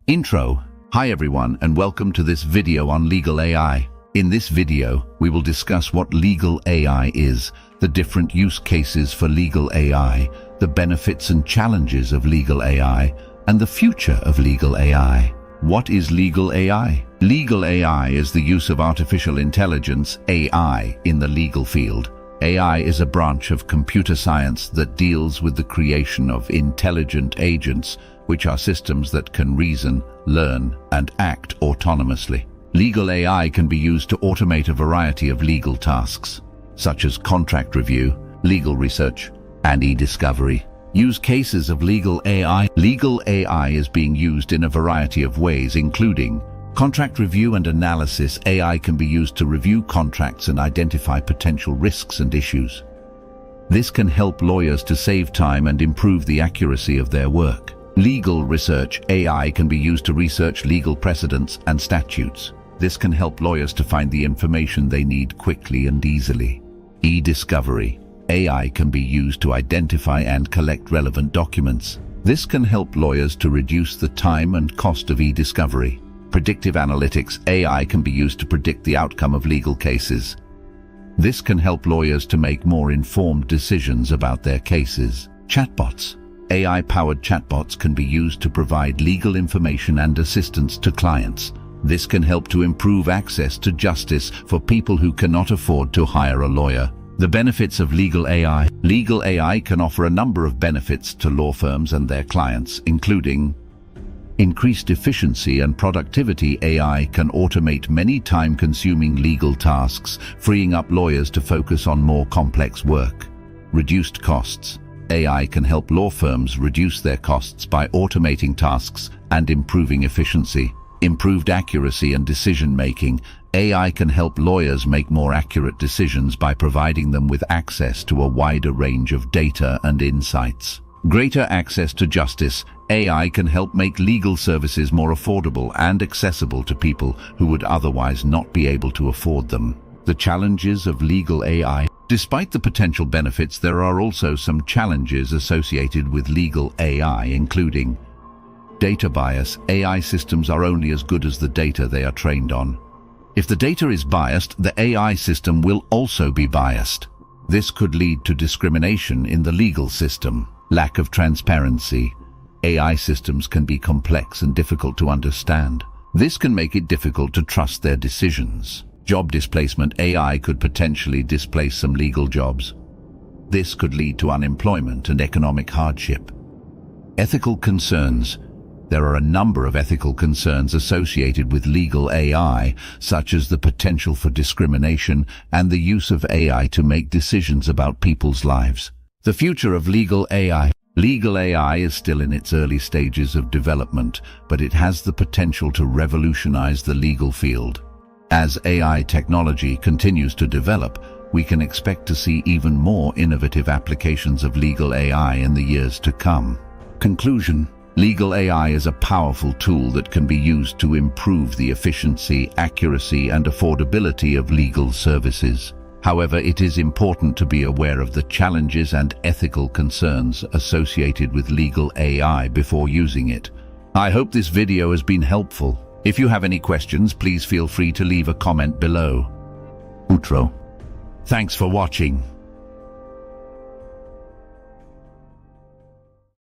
Intro. Hi everyone and welcome to this video on legal AI. In this video, we will discuss what legal AI is, the different use cases for legal AI, the benefits and challenges of legal AI, and the future of legal AI. What is legal AI? Legal AI is the use of artificial intelligence, AI, in the legal field. AI is a branch of computer science that deals with the creation of intelligent agents, which are systems that can reason, learn, and act autonomously. Legal AI can be used to automate a variety of legal tasks, such as contract review, legal research, and e-discovery. Use cases of legal AI. Legal AI is being used in a variety of ways, including contract review and analysis. AI can be used to review contracts and identify potential risks and issues. This can help lawyers to save time and improve the accuracy of their work. Legal research. AI can be used to research legal precedents and statutes. This can help lawyers to find the information they need quickly and easily. E-discovery. AI can be used to identify and collect relevant documents. This can help lawyers to reduce the time and cost of e-discovery. Predictive analytics. AI can be used to predict the outcome of legal cases. This can help lawyers to make more informed decisions about their cases. Chatbots. AI-powered chatbots can be used to provide legal information and assistance to clients. This can help to improve access to justice for people who cannot afford to hire a lawyer. The benefits of legal AI. Legal AI can offer a number of benefits to law firms and their clients, including increased efficiency and productivity. AI can automate many time-consuming legal tasks, freeing up lawyers to focus on more complex work. Reduced costs. AI can help law firms reduce their costs by automating tasks and improving efficiency. Improved accuracy and decision-making. AI can help lawyers make more accurate decisions by providing them with access to a wider range of data and insights. Greater access to justice. AI can help make legal services more affordable and accessible to people who would otherwise not be able to afford them. The challenges of legal AI. Despite the potential benefits, there are also some challenges associated with legal AI, including data bias. AI systems are only as good as the data they are trained on. If the data is biased, the AI system will also be biased. This could lead to discrimination in the legal system. Lack of transparency. AI systems can be complex and difficult to understand. This can make it difficult to trust their decisions. Job displacement. AI could potentially displace some legal jobs. This could lead to unemployment and economic hardship. Ethical concerns. There are a number of ethical concerns associated with legal AI, such as the potential for discrimination and the use of AI to make decisions about people's lives. The future of legal AI. Legal AI is still in its early stages of development, but it has the potential to revolutionize the legal field. As AI technology continues to develop, we can expect to see even more innovative applications of legal AI in the years to come. Conclusion. Legal AI is a powerful tool that can be used to improve the efficiency, accuracy, and affordability of legal services. However, it is important to be aware of the challenges and ethical concerns associated with legal AI before using it. I hope this video has been helpful. If you have any questions, please feel free to leave a comment below. Outro. Thanks for watching.